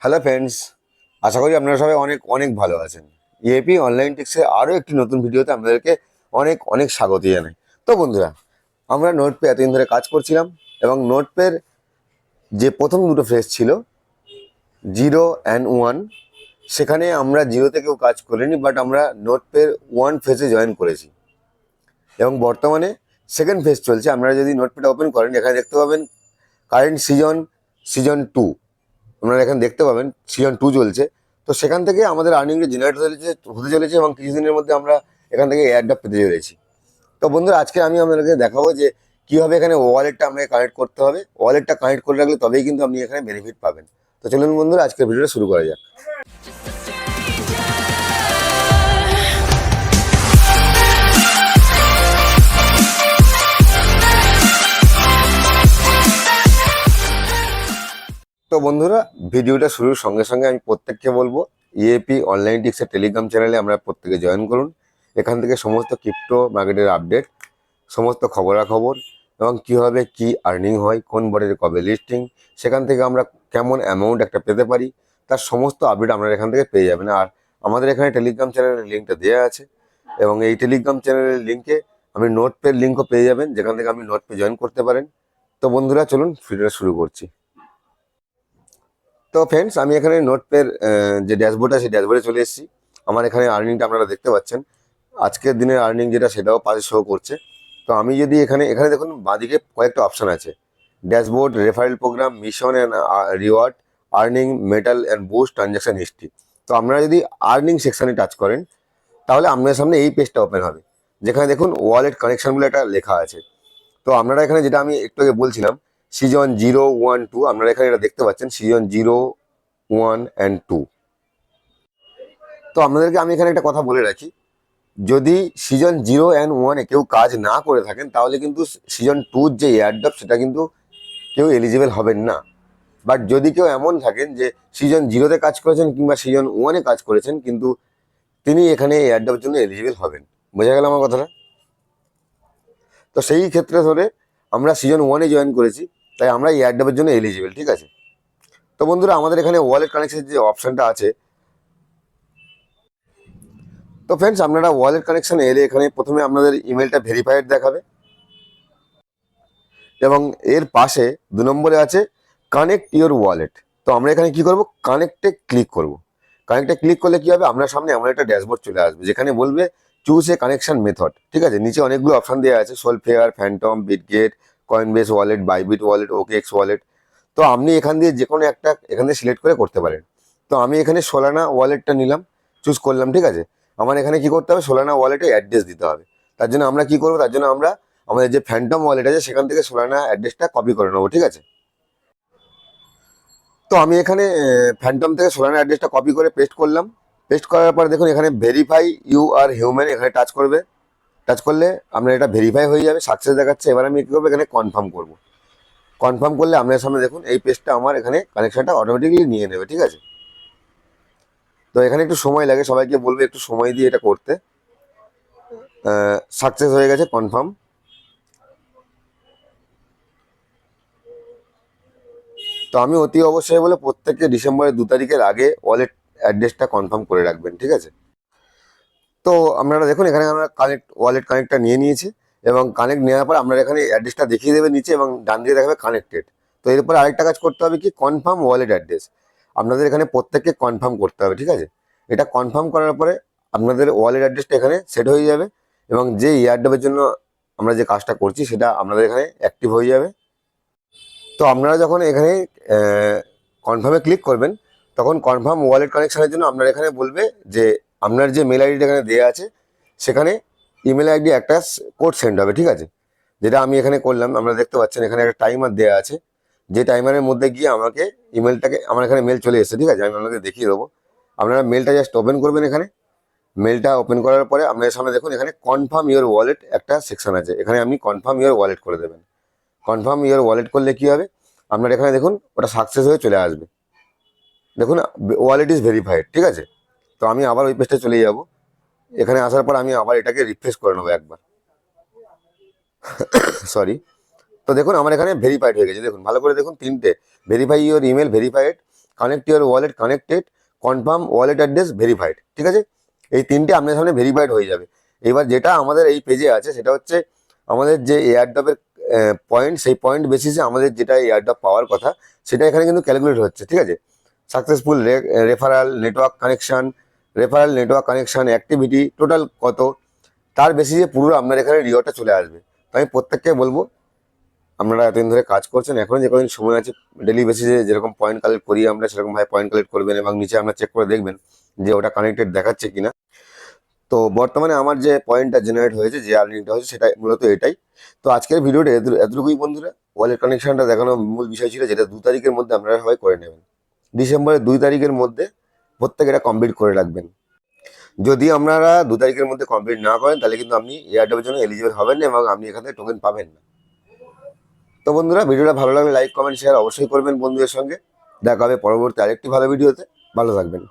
Hello friends, আশা করি আপনারা সবাই অনেক অনেক ভালো আছেন। ইএপি অনলাইন টিক্সের আরও একটি নতুন ভিডিওতে আপনাদেরকে অনেক অনেক স্বাগত জানাই। তো বন্ধুরা, আমরা নোটপে এতদিন ধরে কাজ করছিলাম এবং নোটপের যে প্রথম দুটো ফেজ ছিল 0 and 1, সেখানে আমরা 0 থেকেও কাজ করিনি, বাট আমরা নোটপের 1 ফেজে জয়েন করেছি এবং বর্তমানে সেকেন্ড ফেজ চলছে। আপনারা যদি নোটপ্যাড ওপেন করেন, এখানে দেখতে পাবেন কারেন্ট সিজন 2। আপনারা এখানে দেখতে পাবেন সিজন 2 চলছে। তো সেখান থেকে আমাদের আর্নিংটা জেনারেট হতে চলেছে এবং কিছুদিনের মধ্যে আমরা এখান থেকে এয়ারড্রপ পেতে চলেছি। তো বন্ধুরা, আজকে আমি আপনাদেরকে দেখাবো যে কীভাবে এখানে ওয়ালেটটা আপনাকে কানেক্ট করতে হবে। ওয়ালেটটা কানেক্ট করে রাখলে তবেই কিন্তু আপনি এখানে বেনিফিট পাবেন। তো চলুন বন্ধুরা, আজকের ভিডিওটা শুরু করা যাক। তো বন্ধুরা, ভিডিওটা শুরুর সঙ্গে সঙ্গে আমি প্রত্যেককে বলবো, ইএপি অনলাইন টিক্সের টেলিগ্রাম চ্যানেলে আমরা প্রত্যেকে জয়েন করুন। এখান থেকে সমস্ত ক্রিপ্টো মার্কেটের আপডেট, সমস্ত খবরাখবর এবং কীভাবে কি আর্নিং হয়, কোন বটের কবে লিস্টিং, সেখান থেকে আমরা কেমন অ্যামাউন্ট একটা পেতে পারি, তার সমস্ত আপডেট আপনারা এখান থেকে পেয়ে যাবেন। আর আমাদের এখানে টেলিগ্রাম চ্যানেলের লিঙ্কটা দেওয়া আছে এবং এই টেলিগ্রাম চ্যানেলের লিঙ্কে আপনি নোটপের লিঙ্কও পেয়ে যাবেন, যেখান থেকে আপনি নোটপে জয়েন করতে পারেন। তো বন্ধুরা, চলুন ভিডিওটা শুরু করছি। তো ফ্রেন্ডস, আমি এখানে নোটপের যে ড্যাশবোর্ড আছে, ড্যাশবোর্ডে চলে এসেছি। আমার এখানে আর্নিংটা আপনারা দেখতে পাচ্ছেন, আজকের দিনের আর্নিং যেটা সেটাও পাশে শো করছে। তো আমি যদি এখানে এখানে দেখুন, বাঁদিকে কয়েকটা অপশান আছে: dashboard, referral programme, mission and reward, earning, metal and boost, transaction history. তো আপনারা যদি আর্নিং সেকশানে টাচ করেন, তাহলে আপনার সামনে এই পেজটা ওপেন হবে, যেখানে দেখুন ওয়ালেট কানেকশন বলে একটা লেখা আছে। তো আপনারা এখানে, যেটা আমি একটু আগে বলছিলাম, সিজন 0, 1, 2, আপনারা এখানে এটা দেখতে পাচ্ছেন, সিজন 0, 1 and 2। তো আপনাদেরকে আমি এখানে একটা কথা বলে রাখি, যদি সিজন 0 and 1-এ কেউ কাজ না করে থাকেন, তাহলে কিন্তু সিজন 2-র যে এয়ারড্রপ, সেটা কিন্তু কেউ এলিজিবল হবেন না। বাট যদি কেউ এমন থাকেন যে সিজন 0-তে কাজ করেছেন কিংবা সিজন 1-এ কাজ করেছেন, কিন্তু তিনি এখানে এয়ারড্রপের জন্য এলিজিবল হবেন। বোঝা গেল আমার কথাটা? তো সেই ক্ষেত্রে ধরে আমরা সিজন 1-এ জয়েন করেছি, তাই আমরা এয়ারড্রপের জন্য এলিজিবল, ঠিক আছে? তো বন্ধুরা, আমাদের এখানে ওয়ালেট কানেকশনের যে অপশানটা আছে, তো ফ্রেন্ডস, আপনারা ওয়ালেট কানেকশানে এলে এখানে প্রথমে আপনাদের ইমেলটা ভেরিফাইড দেখাবে এবং এর পাশে 2 নম্বরে আছে কানেক্ট ইওর ওয়ালেট। তো আমরা এখানে কি করব, কানেক্টে ক্লিক করব। কানেক্টে ক্লিক করলে কি হবে, আপনার সামনে এমন একটা ড্যাশবোর্ড চলে আসবে, যেখানে বলবে চুজ এ কানেকশন মেথড, ঠিক আছে? নিচে অনেকগুলো অপশান দেওয়া আছে: Solflare, Phantom, Bitget, Coinbase wallet, Bybit wallet, OKX wallet. তো আপনি এখান দিয়ে যে কোনো একটা এখান থেকে সিলেক্ট করে করতে পারেন। তো আমি এখানে সোলানা ওয়ালেটটা নিলাম, চুজ করলাম, ঠিক আছে? আমার এখানে কি করতে হবে, সোলানা ওয়ালেটে অ্যাড্রেস দিতে হবে। তার জন্য আমরা কি করবো, তার জন্য আমরা আমাদের যে ফ্যান্টম ওয়ালেট আছে, সেখান থেকে সোলানা অ্যাড্রেসটা কপি করে নেবো, ঠিক আছে? তো আমি এখানে ফ্যান্টম থেকে সোলানা অ্যাড্রেসটা কপি করে পেস্ট করলাম। পেস্ট করার পরে দেখুন, এখানে ভেরিফাই ইউ আর হিউম্যান, এখানে টাচ করবে। টাচ করলে আপনার এটা ভেরিফাই হয়ে যাবে, সাকসেস দেখাচ্ছে। এবার আমি কী করবো, এখানে কনফার্ম করব। কনফার্ম করলে আপনার সামনে দেখুন এই পেজটা আমার এখানে কানেকশনটা অটোমেটিক্যালি নিয়ে নেবে, ঠিক আছে? তো এখানে একটু সময় লাগে, সবাইকে বলবে একটু সময় দিয়ে এটা করতে। সাকসেস হয়ে গেছে, কনফার্ম। তো আমি অতি অবশ্যই বলে প্রত্যেককে ডিসেম্বরের 2 তারিখের আগে ওয়ালেট অ্যাড্রেসটা কনফার্ম করে রাখবেন, ঠিক আছে? তো আপনারা দেখুন, এখানে আমরা ওয়ালেট কানেক্টটা নিয়ে নিয়েছি এবং কানেক্ট নেওয়ার পর আপনারা এখানে অ্যাড্রেসটা দেখিয়ে দেবে নিচে এবং ডান দিকে দেখাবে কানেক্টেড। তো এরপর আরেকটা কাজ করতে হবে, কি কনফার্ম ওয়ালেট অ্যাড্রেস। আপনাদের এখানে প্রত্যেককে কনফার্ম করতে হবে, ঠিক আছে? এটা কনফার্ম করার পরে আপনাদের ওয়ালেট অ্যাড্রেসটা এখানে সেট হয়ে যাবে এবং যে এয়ারড্রপের জন্য আমরা যে কাজটা করছি, সেটা আপনাদের এখানে অ্যাক্টিভ হয়ে যাবে। তো আপনারা যখন এখানে কনফার্মে ক্লিক করবেন, তখন কনফার্ম ওয়ালেট কানেকশানের জন্য আপনার এখানে বলবে যে আপনার যে মেল আইডিটা এখানে দেওয়া আছে, সেখানে ইমেল আইডি একটা কোড সেন্ড হবে, ঠিক আছে? যেটা আমি এখানে করলাম। আপনারা দেখতে পাচ্ছেন এখানে একটা টাইমার দেওয়া আছে, যে টাইমারের মধ্যে গিয়ে আমাকে ইমেলটাকে, আমার এখানে মেল চলে এসেছে, ঠিক আছে? আমি আপনাদের দেখিয়ে দেবো। আপনারা মেলটা জাস্ট ওপেন করবেন। এখানে মেলটা ওপেন করার পরে আপনাদের সামনে দেখুন, এখানে কনফার্ম ইওর ওয়ালেট একটা সেকশন আছে, এখানে আপনি কনফার্ম ইওর ওয়ালেট করে দেবেন। কনফার্ম ইওর ওয়ালেট করলে কী হবে, আপনার এখানে দেখুন ওটা সাকসেস হয়ে চলে আসবে। দেখুন, ওয়ালেট ইজ ভেরিফাইড, ঠিক আছে? তো আমি আবার ওই পেজটা চলে যাব। এখানে আসার পর আমি আবার এটাকে রিফ্রেশ করে নেবো একবার, সরি। তো দেখুন, আমার এখানে ভেরিফাইড হয়ে গেছে। দেখুন ভালো করে দেখুন, 3টে verify your email, verified, connect your wallet connected, confirm wallet address verified, ঠিক আছে? এই তিনটে আপনার সামনে ভেরিফাইড হয়ে যাবে। এবার যেটা আমাদের এই পেজে আছে সেটা হচ্ছে আমাদের যে এয়ারড্রপের পয়েন্ট, সেই পয়েন্ট বেসিসে আমাদের যেটা এয়ারড্রপ পাওয়ার কথা সেটা এখানে কিন্তু ক্যালকুলেট হচ্ছে, ঠিক আছে? Successful referral network connection activity total কত, তার বেসিসে পুরো আপনার এখানে রিওয়ার্ডটা চলে আসবে। তো আমি প্রত্যেককে বলবো, আপনারা এতদিন ধরে কাজ করছেন, এখন যে কদিন সময় আছে ডেলি বেসিসে যেরকম পয়েন্ট কালেক্ট করি আমরা সেরকমভাবে পয়েন্ট কালেক্ট করবেন এবং নিচে আপনারা চেক করে দেখবেন যে ওটা কানেক্টেড দেখাচ্ছে কিনা। তো বর্তমানে আমার যে পয়েন্টটা জেনারেট হয়েছে, যে আর্নিংটা হয়েছে, সেটা মূলত এটাই। তো আজকের ভিডিওটা এতটুকুই বন্ধুরা। ওয়ালেট কানেকশনটা দেখানোর মূল বিষয় ছিল, যেটা 2 তারিখের মধ্যে আপনারা সবাই করে নেবেন। ডিসেম্বরের 2 তারিখের মধ্যে প্রত্যেকে এটা কমপ্লিট করে রাখবেন। যদি আপনারা 2 তারিখের মধ্যে কমপ্লিট না করেন তাহলে কিন্তু আপনি এয়ারড্রপের জন্য এলিজিবল হবেন না এবং আপনি এখান থেকে টোকেন পাবেন না। তো বন্ধুরা, ভিডিওটা ভালো লাগলে লাইক কমেন্ট শেয়ার অবশ্যই করবেন বন্ধুদের সঙ্গে। দেখা হবে পরবর্তী আরেকটি ভালো ভিডিওতে। ভালো থাকবেন।